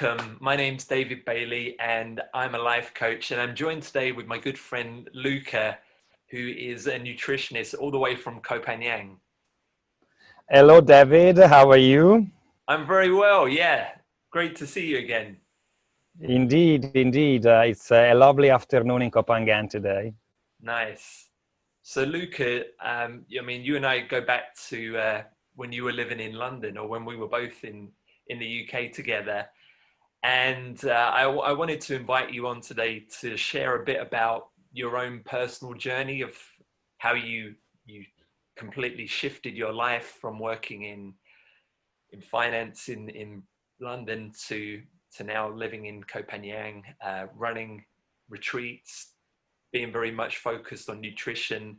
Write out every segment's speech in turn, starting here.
welcome. My name's David Bailey and I'm a life coach, and I'm joined today with my good friend Luca, who is a nutritionist all the way from Koh Phangan. Hello, David. How are you? I'm very well, yeah. Great to see you again. Indeed, indeed. It's a lovely afternoon in Koh Phangan today. Nice. So Luca, you and I go back to when you were living in London, or when we were both in the UK together. And I wanted to invite you on today to share a bit about your own personal journey of how you completely shifted your life from working in finance in London to now living in Koh Phangan, running retreats, being very much focused on nutrition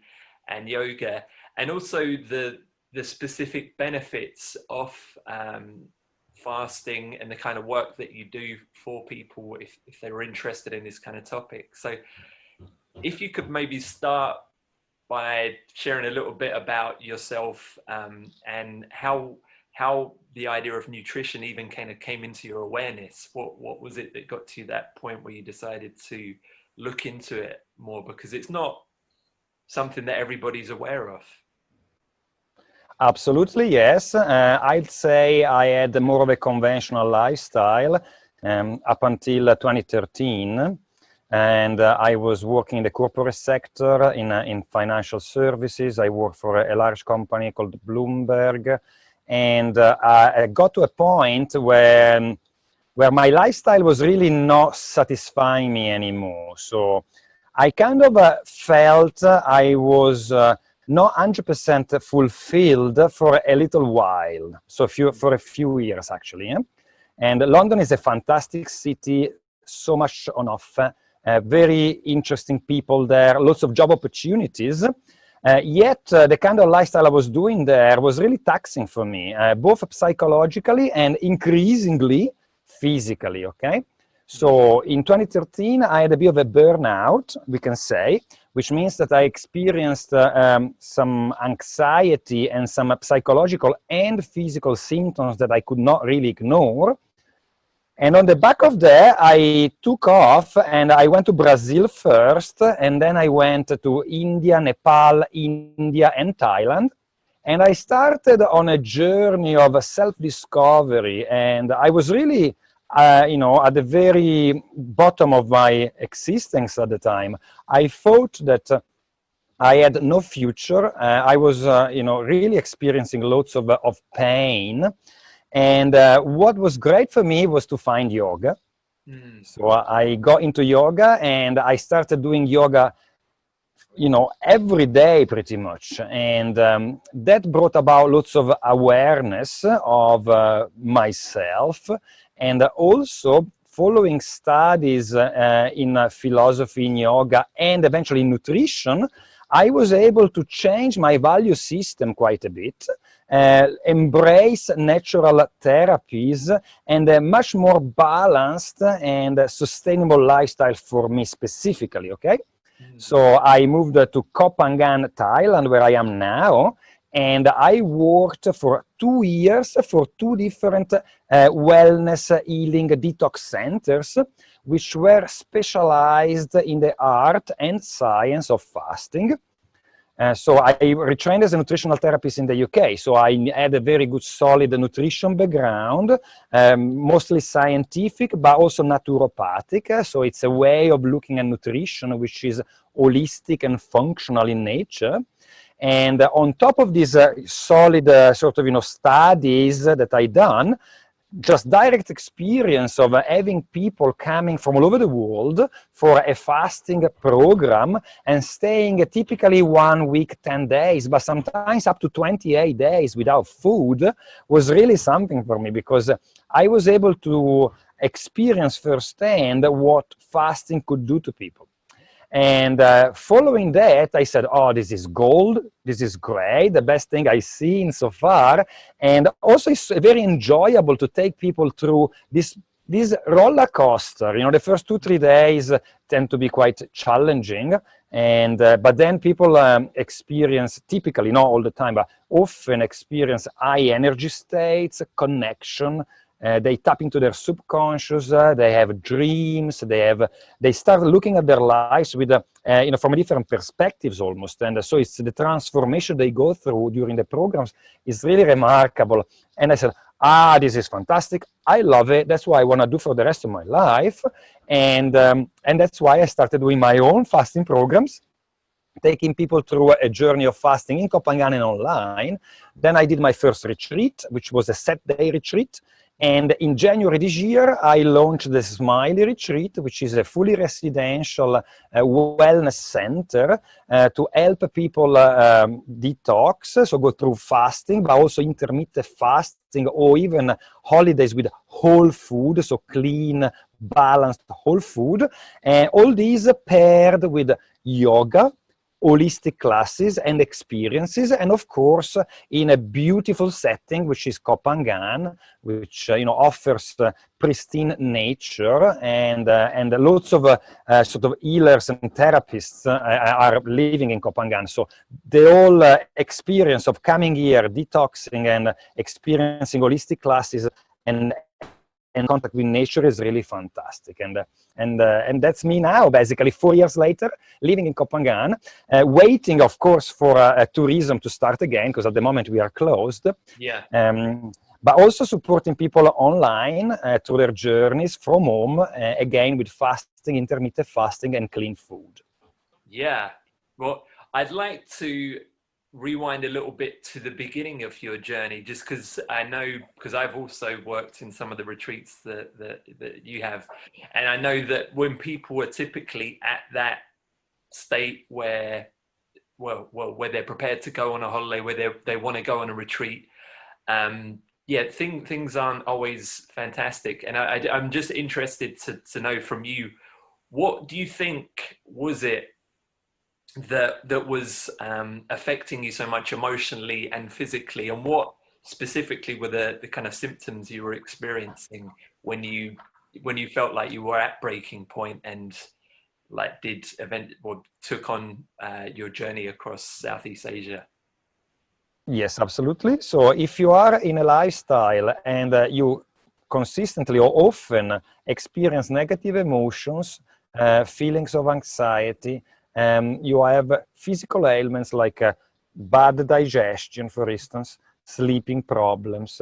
and yoga, and also the specific benefits of fasting and the kind of work that you do for people if they were interested in this kind of topic. So if you could maybe start by sharing a little bit about yourself, and how the idea of nutrition even kind of came into your awareness. What was it that got to that point where you decided to look into it more, because it's not something that everybody's aware of? Absolutely, yes. I'd say I had more of a conventional lifestyle up until 2013. And I was working in the corporate sector in financial services. I worked for a large company called Bloomberg. And I got to a point where my lifestyle was really not satisfying me anymore. So I kind of felt I was not 100% fulfilled for a little while. So for a few years, actually. Yeah? And London is a fantastic city, so much on offer, very interesting people there, lots of job opportunities. Yet the kind of lifestyle I was doing there was really taxing for me, both psychologically and increasingly physically, okay? So in 2013, I had a bit of a burnout, we can say, which means that I experienced some anxiety and some psychological and physical symptoms that I could not really ignore. And on the back of that, I took off and I went to Brazil first, and then I went to India, Nepal, India, and Thailand. And I started on a journey of self-discovery, and I was really, at the very bottom of my existence at the time. I thought that I had no future. I was, really experiencing lots of pain. And what was great for me was to find yoga. So I got into yoga and I started doing yoga, every day pretty much. And that brought about lots of awareness of myself, and also following studies in philosophy, in yoga, and eventually in nutrition. I was able to change my value system quite a bit, embrace natural therapies, and a much more balanced and sustainable lifestyle for me specifically, okay? So I moved to Koh Phangan, Thailand, where I am now, and I worked for 2 years for 2 different wellness, healing, detox centers, which were specialized in the art and science of fasting. So I retrained as a nutritional therapist in the UK. So I had a very good, solid nutrition background, mostly scientific, but also naturopathic. So it's a way of looking at nutrition which is holistic and functional in nature. And on top of these solid studies that I done, just direct experience of having people coming from all over the world for a fasting program and staying typically 1 week, 10 days, but sometimes up to 28 days without food was really something for me, because I was able to experience firsthand what fasting could do to people. And following that, I said, oh, this is gold. This is great. The best thing I've seen so far. And also it's very enjoyable to take people through this roller coaster. The first 2-3 days tend to be quite challenging. And but then people experience, typically, not all the time, but often experience high energy states, connection, they tap into their subconscious, they have dreams, they start looking at their lives with from a different perspectives almost. And so it's the transformation they go through during the programs is really remarkable. And I said, this is fantastic. I love it. That's what I want to do for the rest of my life. And that's why I started doing my own fasting programs, taking people through a journey of fasting in Koh Phangan and online. Then I did my first retreat, which was a set-day retreat. And in January this year, I launched the Smiley Retreat, which is a fully residential wellness center to help people detox, so go through fasting, but also intermittent fasting or even holidays with whole food, so clean, balanced whole food. And all these paired with yoga, holistic classes and experiences, and of course in a beautiful setting which is Koh Phangan, which offers pristine nature, and lots of sort of healers and therapists are living in Koh Phangan. So the whole experience of coming here, detoxing and experiencing holistic classes and contact with nature is really fantastic. And that's me now, basically 4 years later, living in Koh Phangan, waiting, of course, for tourism to start again, because at the moment we are closed. Yeah. But also supporting people online through their journeys from home, again with fasting, intermittent fasting, and clean food. Yeah. Well, I'd like to rewind a little bit to the beginning of your journey, just because I know, because I've also worked in some of the retreats that you have, and I know that when people are typically at that state where where they're prepared to go on a holiday, where they want to go on a retreat, things aren't always fantastic. And I'm just interested to know from you, what do you think was it that was affecting you so much emotionally and physically, and what specifically were the kind of symptoms you were experiencing when you felt like you were at breaking point and like took on your journey across Southeast Asia? Yes, absolutely. So if you are in a lifestyle and you consistently or often experience negative emotions, feelings of anxiety, you have physical ailments like bad digestion, for instance, sleeping problems,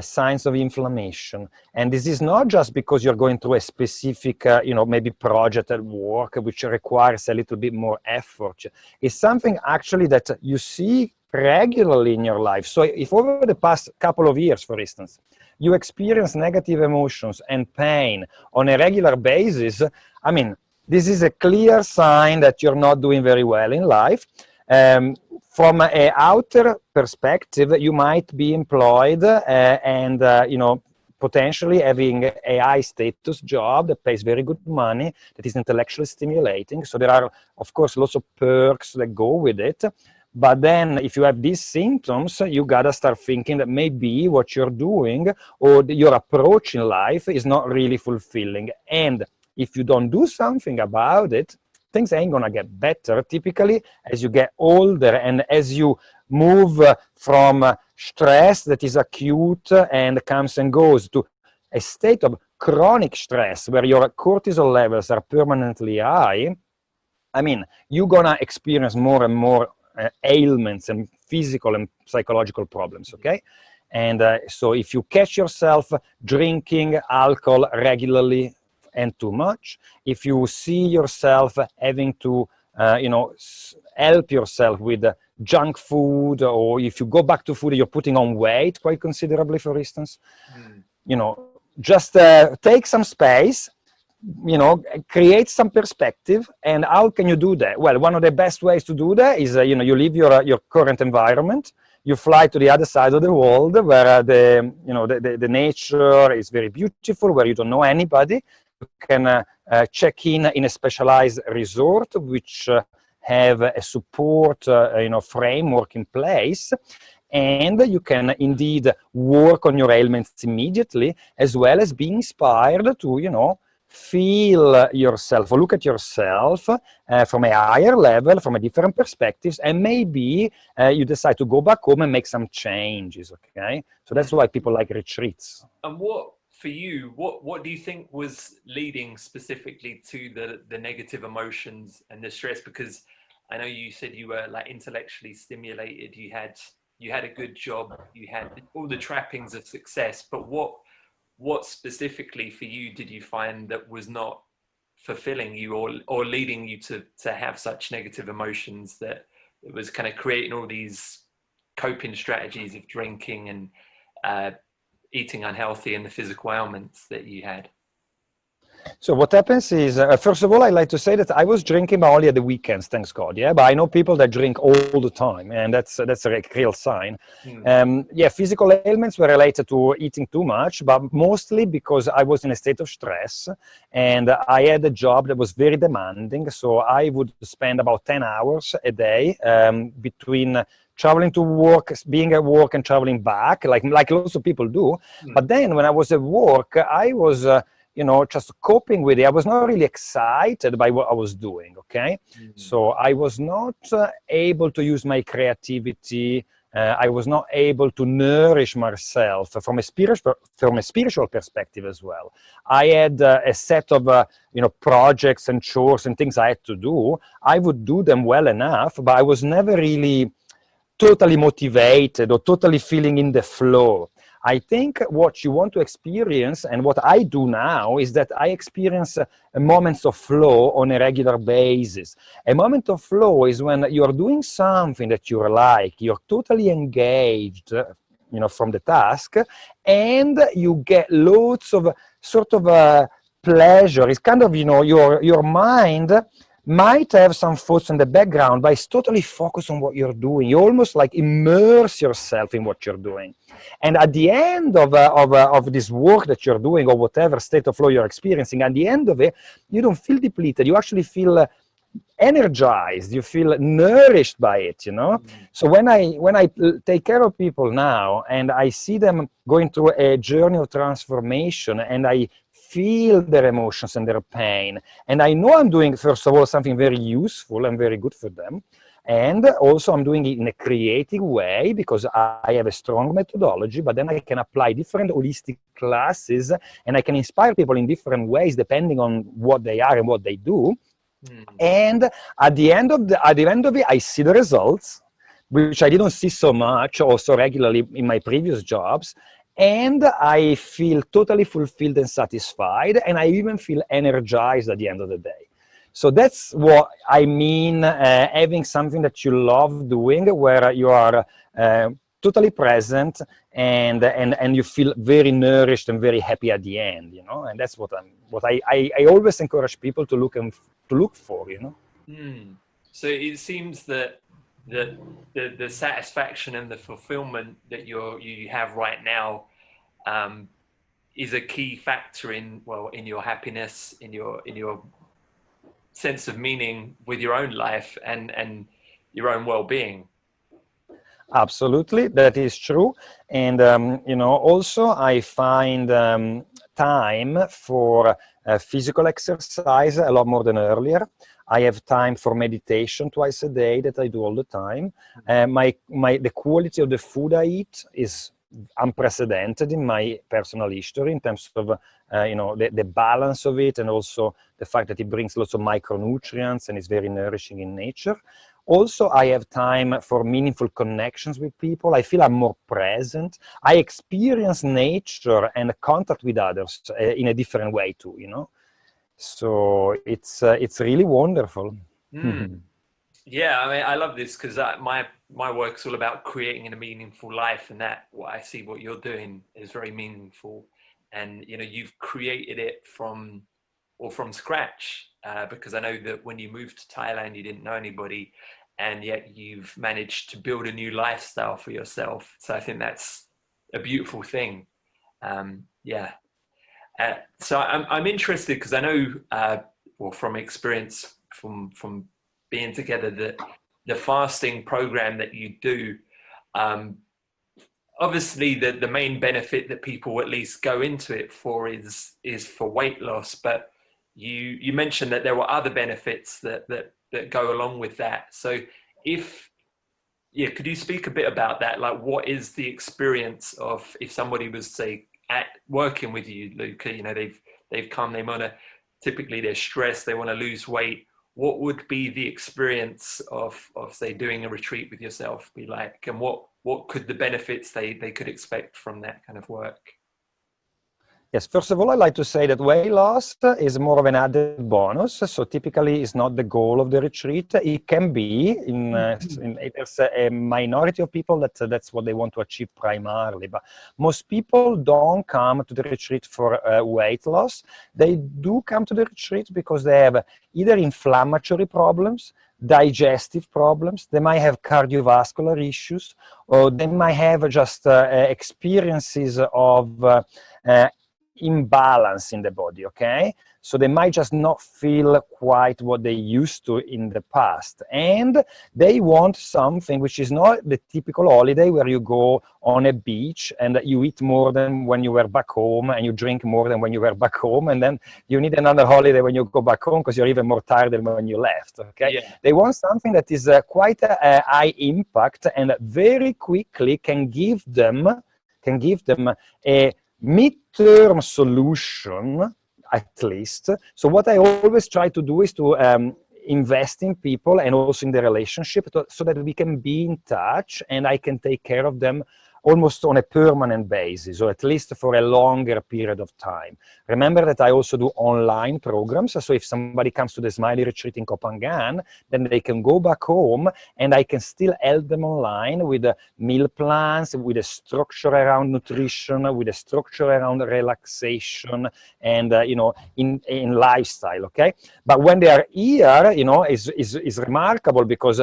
signs of inflammation. And this is not just because you're going through a specific, maybe project at work, which requires a little bit more effort. It's something actually that you see regularly in your life. So if over the past couple of years, for instance, you experience negative emotions and pain on a regular basis, I mean, this is a clear sign that you're not doing very well in life. From an outer perspective, you might be employed and potentially having a high status job that pays very good money, that is intellectually stimulating. So there are, of course, lots of perks that go with it. But then if you have these symptoms, you gotta start thinking that maybe what you're doing or your approach in life is not really fulfilling. And if you don't do something about it, things ain't gonna get better typically as you get older and as you move from stress that is acute and comes and goes to a state of chronic stress where your cortisol levels are permanently high. I mean, you're gonna experience more and more ailments and physical and psychological problems, okay? And so if you catch yourself drinking alcohol regularly and too much, if you see yourself having to, help yourself with junk food, or if you go back to food, you're putting on weight quite considerably, for instance, just take some space, create some perspective. And how can you do that? Well, one of the best ways to do that is, you leave your current environment, you fly to the other side of the world where the nature is very beautiful, where you don't know anybody. You can check in a specialized resort which have a support framework in place, and you can indeed work on your ailments immediately, as well as be inspired to feel yourself or look at yourself from a higher level, from a different perspectives, and maybe you decide to go back home and make some changes, okay? So that's why people like retreats. And what for you, what do you think was leading specifically to the negative emotions and the stress? Because I know you said you were like intellectually stimulated, you had a good job, you had all the trappings of success, but what specifically for you did you find that was not fulfilling you or leading you to have such negative emotions that it was kind of creating all these coping strategies of drinking and eating unhealthy and the physical ailments that you had? So what happens is, first of all, I like to say that I was drinking, but only at the weekends, thanks God. Yeah, but I know people that drink all the time, and that's a real sign. Yeah, physical ailments were related to eating too much, but mostly because I was in a state of stress, and I had a job that was very demanding. So I would spend about 10 hours a day between traveling to work, being at work, and traveling back, like lots of people do. But then when I was at work, I was just coping with it. I was not really excited by what I was doing, okay? So I was not able to use my creativity. I was not able to nourish myself from a spiritual perspective as well. I had a set of projects and chores and things I had to do. I would do them well enough, but I was never really totally motivated or totally feeling in the flow. I think what you want to experience, and what I do now, is that I experience moments of flow on a regular basis. A moment of flow is when you're doing something that you like, you're totally engaged, from the task, and you get loads of sort of pleasure. It's kind of, your mind might have some thoughts in the background, but it's totally focused on what you're doing. You almost like immerse yourself in what you're doing. And at the end of this work that you're doing, or whatever state of flow you're experiencing, at the end of it, you don't feel depleted. You actually feel energized. You feel nourished by it, So when I take care of people now, and I see them going through a journey of transformation, and I feel their emotions and their pain, and I know I'm doing, first of all, something very useful and very good for them, and also I'm doing it in a creative way because I have a strong methodology, but then I can apply different holistic classes, and I can inspire people in different ways depending on what they are and what they do. And at the end of it, I see the results, which I didn't see so much or so regularly in my previous jobs. And I feel totally fulfilled and satisfied, and I even feel energized at the end of the day. So that's what I mean, having something that you love doing, where you are totally present, and you feel very nourished and very happy at the end, And that's what I always encourage people to look for, So it seems that the satisfaction and the fulfillment that you have right now is a key factor in your happiness, in your sense of meaning with your own life and your own well-being. Absolutely, that is true. And also I find time for physical exercise a lot more than earlier. I have time for meditation twice a day that I do all the time. The quality of the food I eat is unprecedented in my personal history in terms of the balance of it, and also the fact that it brings lots of micronutrients and is very nourishing in nature. Also, I have time for meaningful connections with people. I feel I'm more present. I experience nature and contact with others in a different way too, So it's really wonderful. Yeah, I mean, I love this because my work's all about creating a meaningful life, and what I see what you're doing is very meaningful, and you've created it from scratch, because I know that when you moved to Thailand, you didn't know anybody, and yet you've managed to build a new lifestyle for yourself. So I think that's a beautiful thing. Yeah. So I'm interested because I know, from experience from being together, that the fasting program that you do, obviously the main benefit that people at least go into it for is for weight loss, but you mentioned that there were other benefits that go along with that. So could you speak a bit about that? Like, what is the experience of if somebody was, say, at working with you, Luca? You know, they've come, they want to, typically they're stressed, they want to lose weight. What would be the experience of say doing a retreat with yourself be like, and what could the benefits they could expect from that kind of work? Yes, first of all, I like to say that weight loss is more of an added bonus. So typically, it's not the goal of the retreat. It can be there's a minority of people that's what they want to achieve primarily. But most people don't come to the retreat for weight loss. They do come to the retreat because they have either inflammatory problems, digestive problems, they might have cardiovascular issues, or they might have just experiences of imbalance in the body, okay? So they might just not feel quite what they used to in the past. And they want something which is not the typical holiday where you go on a beach and you eat more than when you were back home and you drink more than when you were back home. And then you need another holiday when you go back home because you're even more tired than when you left, okay? Yeah. They want something that is quite a high impact and very quickly can give them a mid-term solution, at least. So what I always try to do is to invest in people and also in the relationship so that we can be in touch and I can take care of them almost on a permanent basis, or at least for a longer period of time. Remember that I also do online programs. So if somebody comes to the Smiley Retreat in Koh Phangan, then they can go back home and I can still help them online with meal plans, with a structure around nutrition, with a structure around relaxation and, you know, in lifestyle, okay? But when they are here, you know, is remarkable because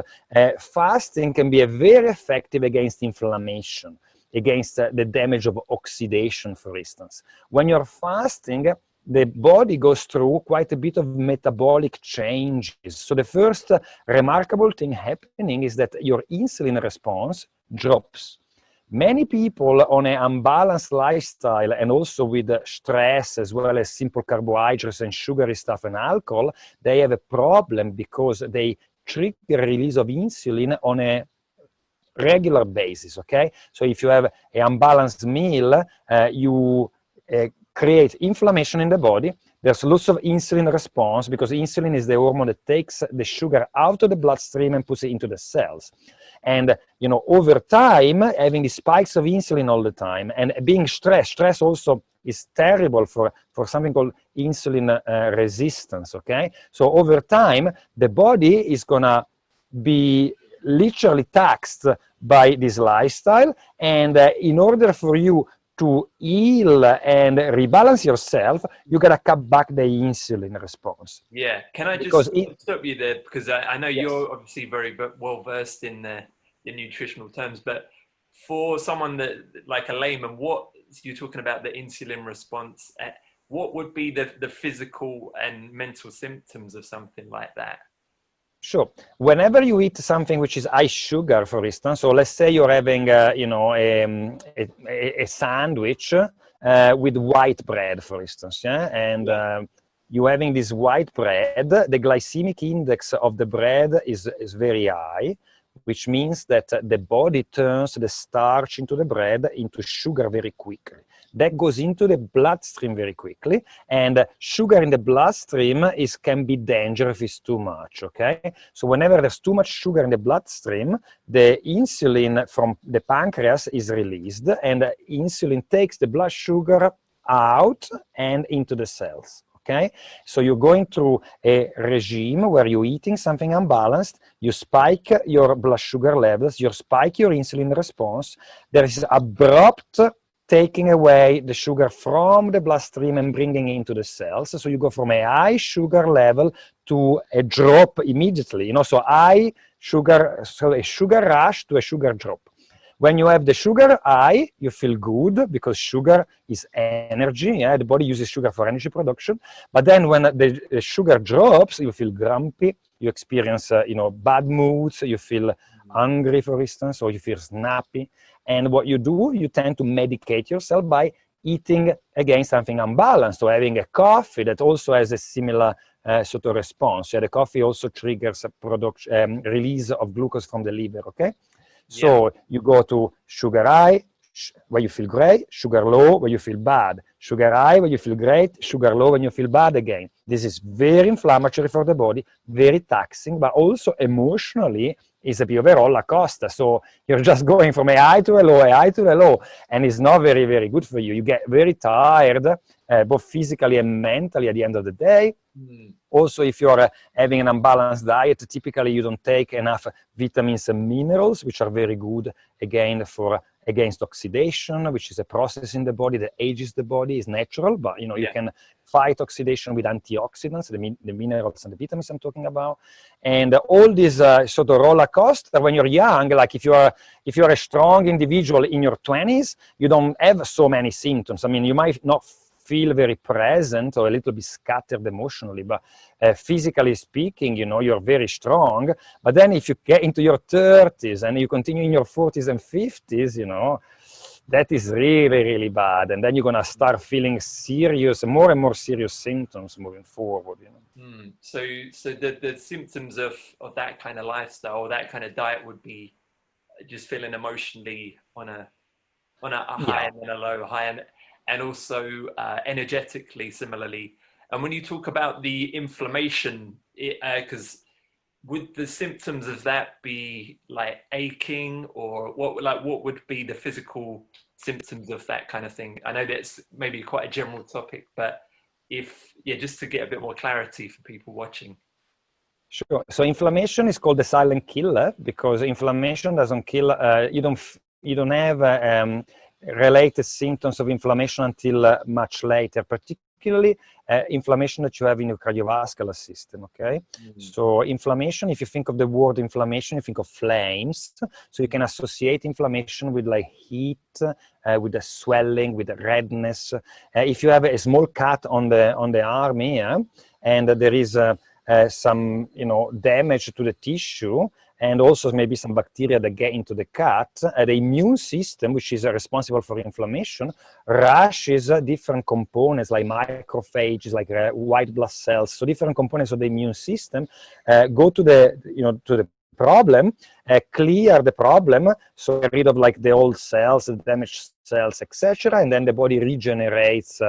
fasting can be very effective against inflammation, against the damage of oxidation, for instance. When you're fasting, the body goes through quite a bit of metabolic changes. So the first remarkable thing happening is that your insulin response drops. Many people on an unbalanced lifestyle and also with stress as well as simple carbohydrates and sugary stuff and alcohol, they have a problem because they trigger release of insulin on a regular basis, okay? So if you have an unbalanced meal, you create inflammation in the body. There's lots of insulin response because insulin is the hormone that takes the sugar out of the bloodstream and puts it into the cells. And, you know, over time, having these spikes of insulin all the time and being stress also is terrible for something called insulin resistance, okay? So over time, the body is gonna be literally taxed by this lifestyle, and in order for you to heal and rebalance yourself, you gotta cut back the insulin response. Yeah, can I because just stop you there, because I know yes. you're obviously very well versed in nutritional terms, but for someone that like a layman, what you're talking about, the insulin response, what would be the physical and mental symptoms of something like that? Sure. Whenever you eat something which is high sugar, for instance, so let's say you're having, you know, a sandwich with white bread, for instance, yeah, and you're having this white bread, the glycemic index of the bread is very high, which means that the body turns the starch into the bread into sugar very quickly. That goes into the bloodstream very quickly, and sugar in the bloodstream can be dangerous if it's too much, okay? So whenever there's too much sugar in the bloodstream, the insulin from the pancreas is released, and insulin takes the blood sugar out and into the cells. Okay, so you're going through a regime where you're eating something unbalanced, you spike your blood sugar levels, you spike your insulin response, there is abrupt taking away the sugar from the bloodstream and bringing it into the cells. So you go from a high sugar level to a drop immediately, you know, so high sugar, so a sugar rush to a sugar drop. When you have the sugar high, you feel good because sugar is energy. Yeah? The body uses sugar for energy production. But then when the sugar drops, you feel grumpy. You experience, you know, bad moods. You feel hungry, for instance, or you feel snappy. And what you do, you tend to medicate yourself by eating, again, something unbalanced, or having a coffee that also has a similar sort of response. Yeah, the coffee also triggers a release of glucose from the liver, okay? So you go to sugar high, where you feel great, sugar low where you feel bad, sugar high where you feel great, sugar low when you feel bad again. This is very inflammatory for the body, very taxing, but also emotionally is a bit of a roller coaster. So you're just going from a high to a low, a high to a low, and it's not very, very good for you. You get very tired, both physically and mentally at the end of the day. Also, if you're having an unbalanced diet, typically you don't take enough vitamins and minerals, which are very good, again, against oxidation, which is a process in the body that ages the body, is natural, but you can fight oxidation with antioxidants, the minerals and the vitamins I'm talking about. And all these sort of roller coaster when you're young, like if you're a strong individual in your 20s, you don't have so many symptoms. I mean, you might not feel very present or a little bit scattered emotionally, but physically speaking, you're very strong. But then if you get into your 30s and you continue in your 40s and 50s, that is really, really bad. And then you're going to start feeling more and more serious symptoms moving forward. So the symptoms of that kind of lifestyle, that kind of diet would be just feeling emotionally on a high and then a low, high and also energetically similarly. And when you talk about the inflammation, because would the symptoms of that be like aching, or what would be the physical symptoms of that kind of thing? I know that's maybe quite a general topic, but just to get a bit more clarity for people watching. Sure. So inflammation is called the silent killer because inflammation doesn't kill. You don't have related symptoms of inflammation until much later, particularly inflammation that you have in your cardiovascular system. Okay. So inflammation, if you think of the word inflammation, you think of flames. So you can associate inflammation with like heat, with the swelling, with the redness. If you have a small cut on the arm here, and there is some damage to the tissue, and also maybe some bacteria that get into the cut, the immune system, which is responsible for inflammation, rushes different components like macrophages, like white blood cells. So different components of the immune system go to the problem, clear the problem, so get rid of like the old cells, the damaged cells, etc., and then the body regenerates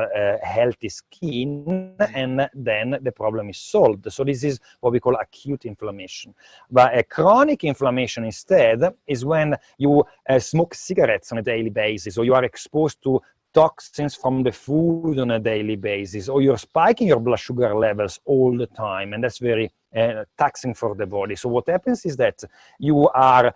healthy skin, and then the problem is solved. So this is what we call acute inflammation. But a chronic inflammation instead is when you smoke cigarettes on a daily basis, or you are exposed to toxins from the food on a daily basis, or you're spiking your blood sugar levels all the time, and that's very taxing for the body. So what happens is that you are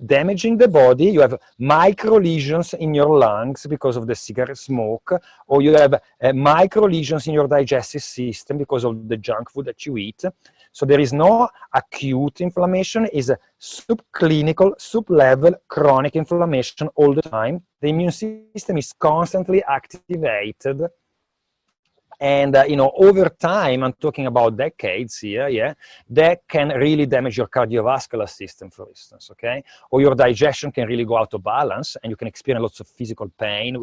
damaging the body, you have micro lesions in your lungs because of the cigarette smoke, or you have micro lesions in your digestive system because of the junk food that you eat. So there is no acute inflammation, it's a subclinical, sub-level chronic inflammation all the time. The immune system is constantly activated. And, over time, I'm talking about decades here, that can really damage your cardiovascular system, for instance, okay? Or your digestion can really go out of balance, and you can experience lots of physical pain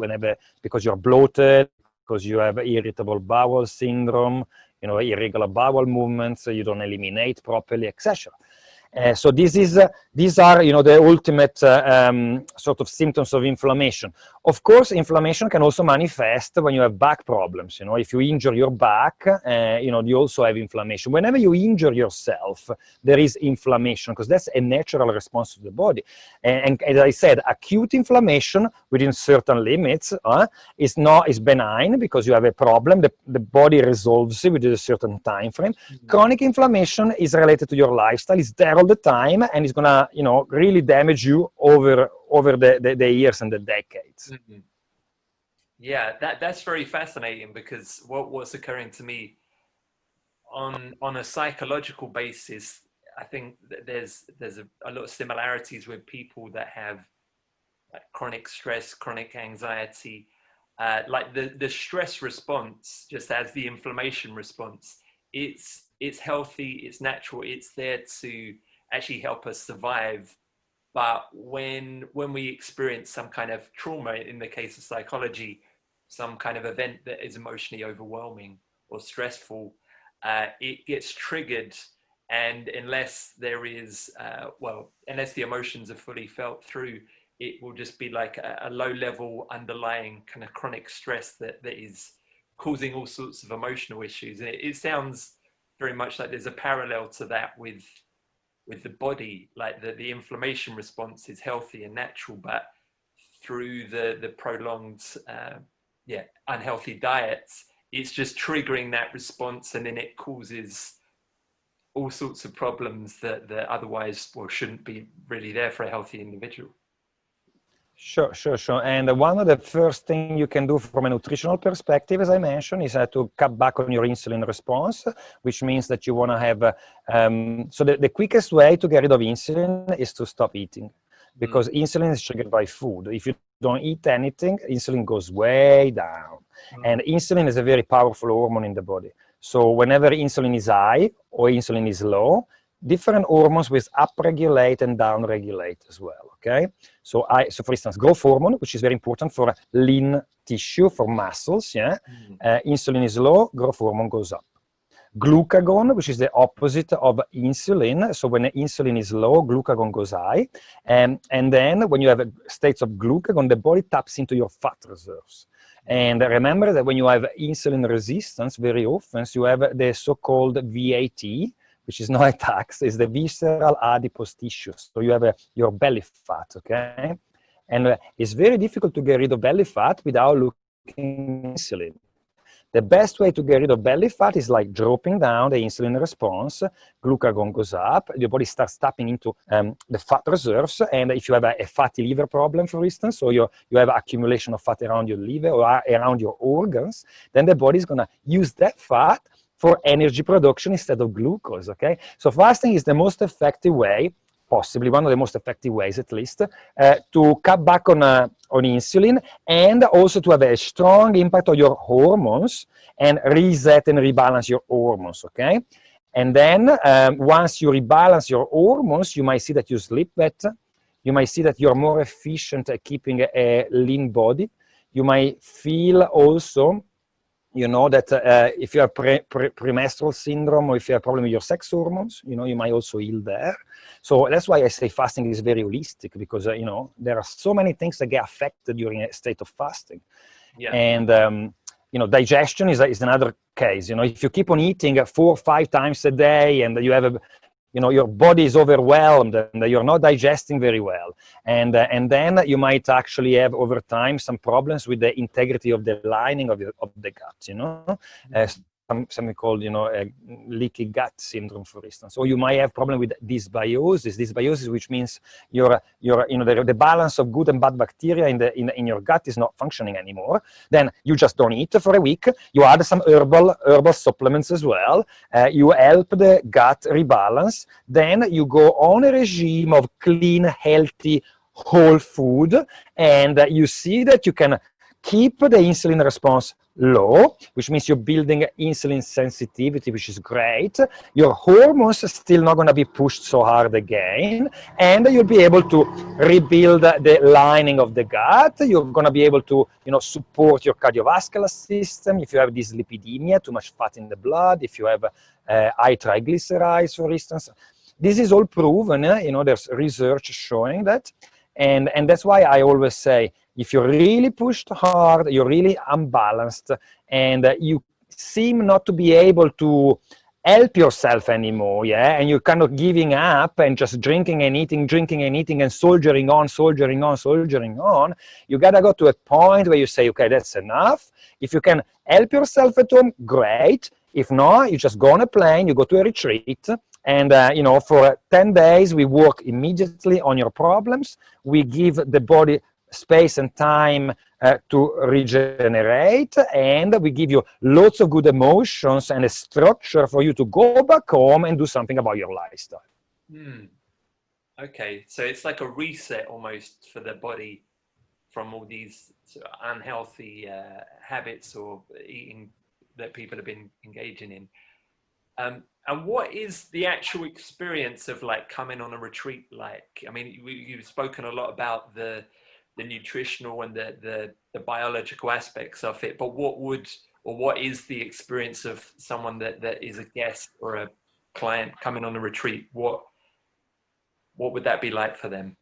because you're bloated, because you have irritable bowel syndrome, irregular bowel movements, you don't eliminate properly, etc. So these are, the ultimate sort of symptoms of inflammation. Of course, inflammation can also manifest when you have back problems. If you injure your back, you also have inflammation. Whenever you injure yourself, there is inflammation because that's a natural response to the body. And as I said, acute inflammation within certain limits is benign because you have a problem. The body resolves it within a certain time frame. Chronic inflammation is related to your lifestyle. It's there all the time, and it's gonna, really damage you over the years and the decades. Yeah, that's very fascinating because what's occurring to me on a psychological basis, I think that there's a lot of similarities with people that have chronic stress, chronic anxiety, like the stress response, just as the inflammation response. It's healthy, it's natural, it's there to actually help us survive. But when we experience some kind of trauma, in the case of psychology, some kind of event that is emotionally overwhelming or stressful, it gets triggered. And unless there is, unless the emotions are fully felt through, it will just be like a low level underlying kind of chronic stress that is causing all sorts of emotional issues. And it sounds very much like there's a parallel to that with the body, like the inflammation response is healthy and natural, but through the prolonged unhealthy diets, it's just triggering that response, and then it causes all sorts of problems that otherwise, well, shouldn't be really there for a healthy individual. Sure. And one of the first thing you can do from a nutritional perspective, as I mentioned, is to cut back on your insulin response, which means that you want to have, so the quickest way to get rid of insulin is to stop eating, because insulin is triggered by food. If you don't eat anything, insulin goes way down. And insulin is a very powerful hormone in the body. So whenever insulin is high or insulin is low, different hormones will upregulate and downregulate as well, okay? So for instance, growth hormone, which is very important for lean tissue, for muscles, yeah? Insulin is low, growth hormone goes up. Glucagon, which is the opposite of insulin. So when insulin is low, glucagon goes high. And then when you have states of glucagon, the body taps into your fat reserves. And remember that when you have insulin resistance, very often you have the so-called VAT, which is not a tax, is the visceral adipose tissue. So you have your belly fat, okay? And it's very difficult to get rid of belly fat without looking at insulin. The best way to get rid of belly fat is like dropping down the insulin response, glucagon goes up, your body starts tapping into the fat reserves, and if you have a fatty liver problem, for instance, or you have accumulation of fat around your liver or around your organs, then the body is going to use that fat for energy production instead of glucose, okay? So fasting is the most effective way, possibly one of the most effective ways at least, to cut back on insulin, and also to have a strong impact on your hormones and reset and rebalance your hormones, okay? And then once you rebalance your hormones, you might see that you sleep better. You might see that you're more efficient at keeping a lean body. You might feel also, you know, that if you have premenstrual syndrome, or if you have a problem with your sex hormones, you know, you might also heal there. So that's why I say fasting is very holistic, because, you know, there are so many things that get affected during a state of fasting. Yeah. And, you know, digestion is another case. You know, if you keep on eating 4 or 5 times a day, and you have you know, your body is overwhelmed and you're not digesting very well. And then you might actually have over time some problems with the integrity of the lining of the gut, you know, something called, you know, leaky gut syndrome, for instance. Or you might have problem with dysbiosis, which means your you know, the balance of good and bad bacteria in your gut is not functioning anymore. Then you just don't eat for a week. You add some herbal supplements as well. You help the gut rebalance. Then you go on a regime of clean, healthy, whole food, and you see that you can keep the insulin response low, which means you're building insulin sensitivity, which is great. Your hormones are still not going to be pushed so hard again, and you'll be able to rebuild the lining of the gut. You're going to be able to, you know, support your cardiovascular system if you have dyslipidemia, too much fat in the blood, if you have high triglycerides, for instance. This is all proven, you know, there's research showing that. And that's why I always say, if you're really pushed hard, you're really unbalanced, and you seem not to be able to help yourself anymore, yeah, and you're kind of giving up and just drinking and eating and soldiering on, you gotta go to a point where you say, okay, that's enough. If you can help yourself at home, great. If not, you just go on a plane, you go to a retreat, and you know, for 10 days, we work immediately on your problems. We give the body space and time to regenerate, and we give you lots of good emotions and a structure for you to go back home and do something about your lifestyle. Okay, so it's like a reset almost for the body from all these sort of unhealthy habits or eating that people have been engaging in. And what is the actual experience of like coming on a retreat like? I mean, you've spoken a lot about the nutritional and the biological aspects of it, but what is the experience of someone that is a guest or a client coming on a retreat? What would that be like for them?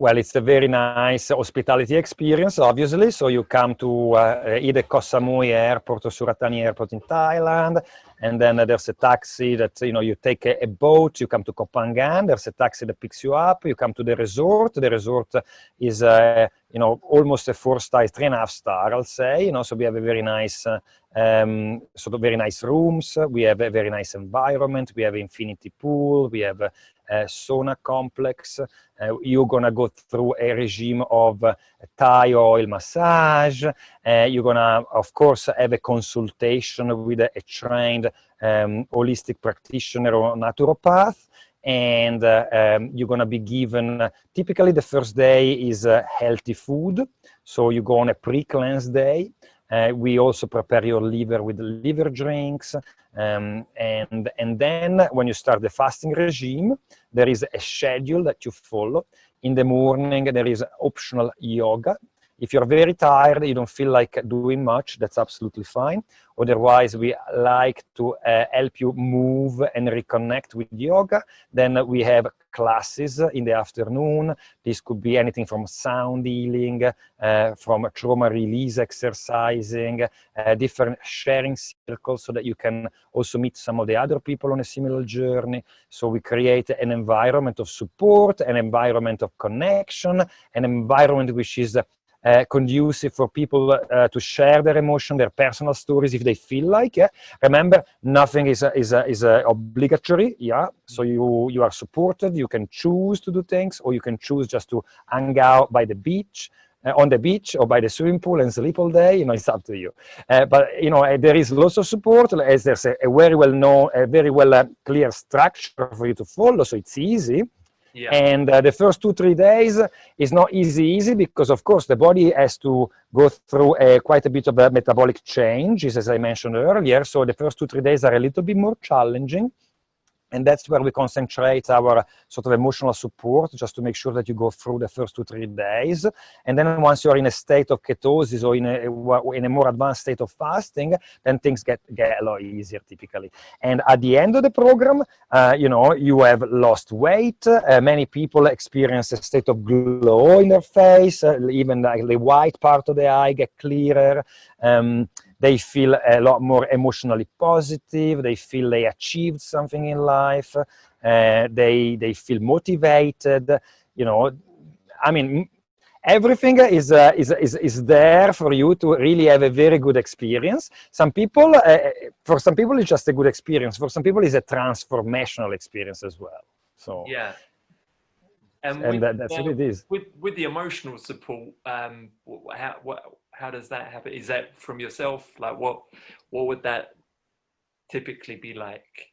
Well, it's a very nice hospitality experience, obviously. So you come to either Koh Samui Airport or Suratani Airport in Thailand, and then there's a taxi that, you take a boat, you come to Koh Phangan, there's a taxi that picks you up, you come to the resort. The resort is, almost a 4-star, 3.5 star, I'll say, so we have a very nice, sort of very nice rooms. We have a very nice environment. We have infinity pool. We have a sauna complex. You're gonna go through a regime of Thai oil massage. You're gonna, of course, have a consultation with a trained holistic practitioner or naturopath. And you're gonna be given, typically the first day is healthy food. So you go on a pre-cleanse day. We also prepare your liver with liver drinks. And then when you start the fasting regime, there is a schedule that you follow. In the morning, there is optional yoga. If you're very tired, you don't feel like doing much, that's absolutely fine. Otherwise, we like to help you move and reconnect with yoga. Then we have classes in the afternoon. This could be anything from sound healing, from trauma release exercising, different sharing circles so that you can also meet some of the other people on a similar journey. So we create an environment of support, an environment of connection, an environment which is conducive for people to share their emotion, their personal stories if they feel like. Yeah? Remember, nothing is obligatory. Yeah, so you are supported. You can choose to do things, or you can choose just to hang out by the beach. On the beach or by the swimming pool and sleep all day, it's up to you. But there is lots of support, as there's a very well known, a very well clear structure for you to follow, so it's easy. Yeah. And the first 2-3 days is not easy because, of course, the body has to go through quite a bit of a metabolic changes, as I mentioned earlier. So the first 2-3 days are a little bit more challenging. And that's where we concentrate our sort of emotional support, just to make sure that you go through the first 2-3 days. And then once you're in a state of ketosis or in a more advanced state of fasting, then things get a lot easier typically. And at the end of the program, you have lost weight. Many people experience a state of glow in their face. Even the white part of the eye get clearer. They feel a lot more emotionally positive. They feel they achieved something in life. They feel motivated. I mean, everything is there for you to really have a very good experience. For some people, it's just a good experience. For some people, it's a transformational experience as well. So yeah. And that's what it is. With the emotional support, how does that happen? Is that from yourself? Like what would that typically be like?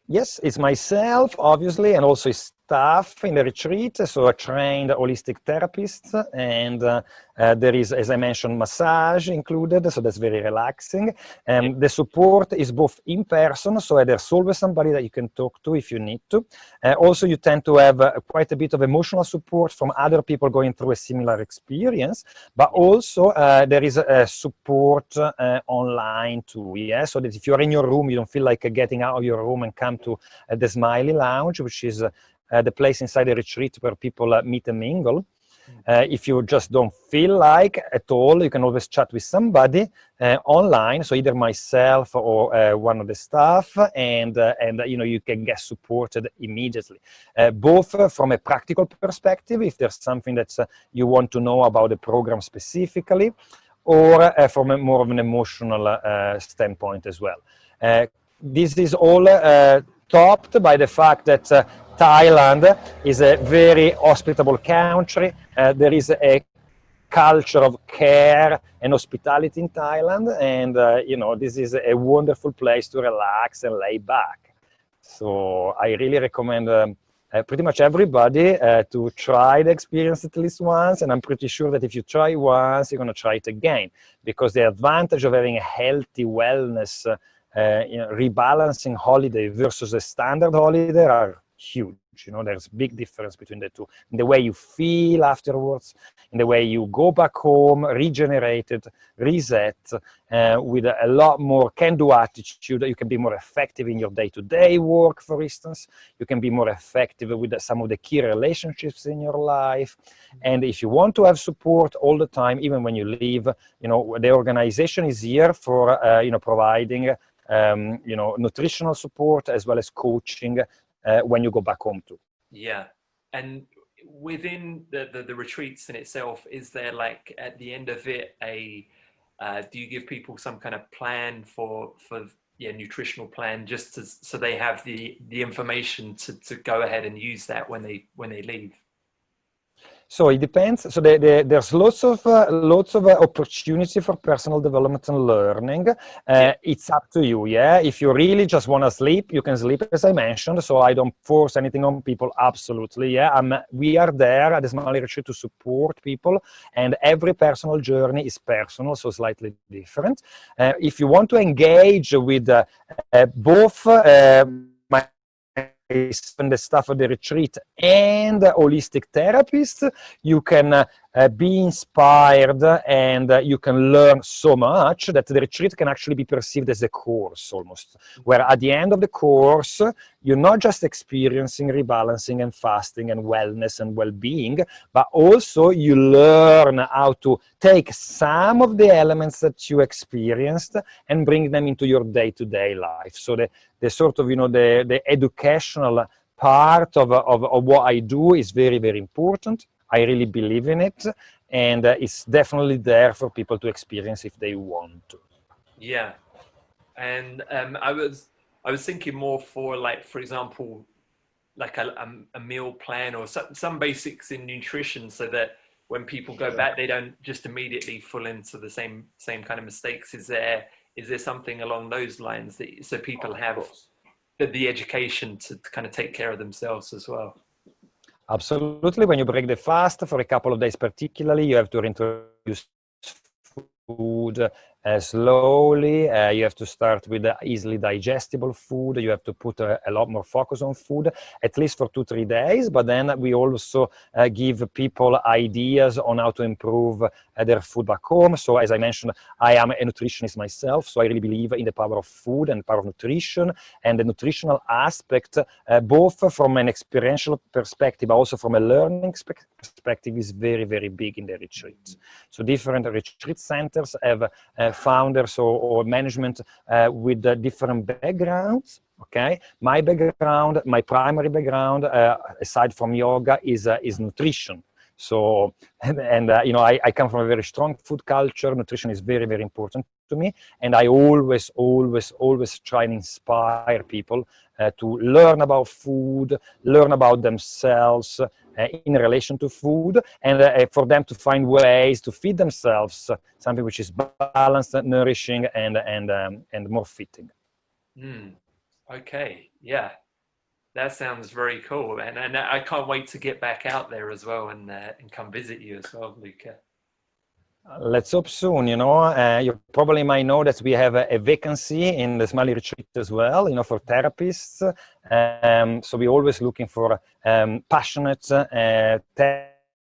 Yes, it's myself, obviously, and also staff in the retreat, so a trained holistic therapist, and there is, as I mentioned, massage included, so that's very relaxing. And the support is both in person, so there's always somebody that you can talk to if you need to. Also, you tend to have quite a bit of emotional support from other people going through a similar experience, but also there is support online too, yeah? So that if you're in your room, you don't feel like getting out of your room and come to the Smiley Lounge, which is the place inside the retreat where people meet and mingle. If you just don't feel like at all, you can always chat with somebody online, so either myself or one of the staff, and you can get supported immediately, both from a practical perspective, if there's something that you want to know about the program specifically, or from a more of an emotional standpoint as well. This is all topped by the fact that Thailand is a very hospitable country. There is a culture of care and hospitality in Thailand, and this is a wonderful place to relax and lay back. So I really recommend pretty much everybody to try the experience at least once, and I'm pretty sure that if you try once, you're going to try it again, because the advantage of having a healthy wellness rebalancing holiday versus a standard holiday are huge. You know, there's a big difference between the two. In the way you feel afterwards, in the way you go back home, regenerated, reset, with a lot more can-do attitude. You can be more effective in your day-to-day work, for instance. You can be more effective with some of the key relationships in your life. And if you want to have support all the time, even when you leave, you know, the organization is here for, you know, providing, you know, nutritional support as well as coaching when you go back home too. Yeah. And within the retreats in itself, is there, like, at the end of it, do you give people some kind of plan for nutritional plan, just so they have the information to go ahead and use that when they leave? So it depends. So there's lots of opportunity for personal development and learning. It's up to you. Yeah, if you really just want to sleep, you can sleep, as I mentioned. So I don't force anything on people. Absolutely. Yeah, we are there at the Smiley Retreat to support people, and every personal journey is personal, so slightly different. If you want to engage with both the staff of the retreat and holistic therapists, you can be inspired, and you can learn so much that the retreat can actually be perceived as a course almost, where at the end of the course, you're not just experiencing rebalancing and fasting and wellness and well-being, but also you learn how to take some of the elements that you experienced and bring them into your day-to-day life. So the sort of, you know, the educational part of what I do is very, very important. I really believe in it, and it's definitely there for people to experience if they want to. Yeah. And I was thinking more for, like, for example, like a meal plan or some basics in nutrition, so that when people go back, they don't just immediately fall into the same kind of mistakes. Is there something along those lines so people have the education to kind of take care of themselves as well? Absolutely. When you break the fast for a couple of days particularly, you have to introduce food slowly. You have to start with easily digestible food. You have to put a lot more focus on food, at least for 2-3 days. But then we also give people ideas on how to improve their food back home. So as I mentioned, I am a nutritionist myself, so I really believe in the power of food and the power of nutrition, and the nutritional aspect, both from an experiential perspective, but also from a learning perspective, is very, very big in the retreats. So different retreat centers have founders or management with different backgrounds. Okay, my background, my primary background, aside from yoga, is nutrition. So, and you know, I come from a very strong food culture. Nutrition is very, very important to me, and I always try and inspire people to learn about food, learn about themselves in relation to food, and for them to find ways to feed themselves something which is balanced, nourishing, and more fitting. Okay, yeah. That sounds very cool, and I can't wait to get back out there as well and come visit you as well, Luca. Let's hope soon. You know, you probably might know that we have a vacancy in the Smiley Retreat as well, you know, for therapists. So we're always looking for passionate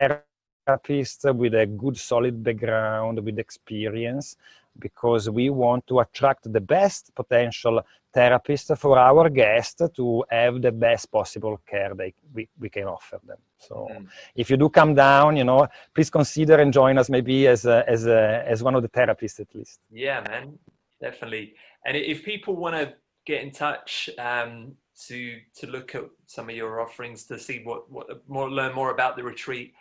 therapists with a good, solid background, with experience, because we want to attract the best potential therapists for our guests to have the best possible care we can offer them. So if you do come down, you know, please consider and join us maybe as one of the therapists at least. Yeah, man, definitely. And if people want to get in touch to look at some of your offerings, to see learn more about the retreat,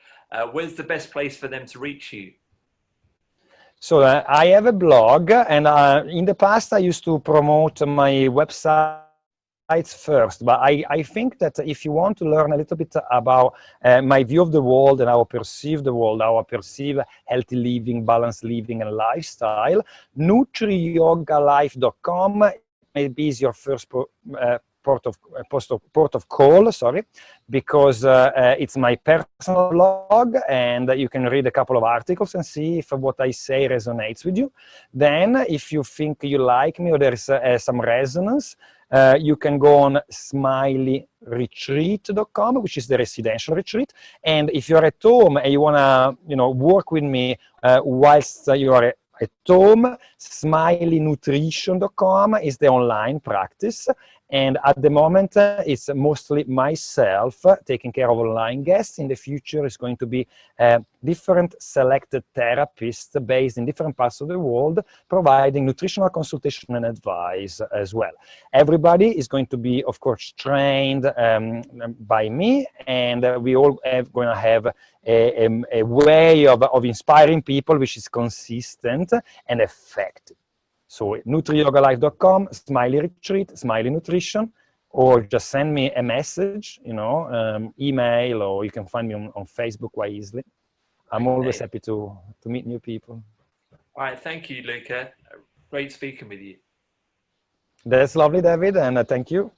where's the best place for them to reach you? So I have a blog, and in the past I used to promote my websites first, but I think that if you want to learn a little bit about my view of the world and how I perceive the world, how I perceive healthy living, balanced living, and lifestyle, nutriyogalife.com maybe is your first port of call, sorry, because it's my personal blog, and you can read a couple of articles and see if what I say resonates with you. Then, if you think you like me or there is some resonance, you can go on smileyretreat.com, which is the residential retreat. And if you're at home and you want to, work with me whilst you are at home, smileynutrition.com is the online practice. And at the moment, it's mostly myself taking care of online guests. In the future, it's going to be different selected therapists based in different parts of the world, providing nutritional consultation and advice as well. Everybody is going to be, of course, trained by me, and we all going to have a way of inspiring people which is consistent and effective. So nutriyogalife.com, Smiley Retreat, Smiley Nutrition, or just send me a message, email, or you can find me on Facebook quite easily. I'm always happy to meet new people. All right, thank you, Luca. Great speaking with you. That's lovely, David, and thank you.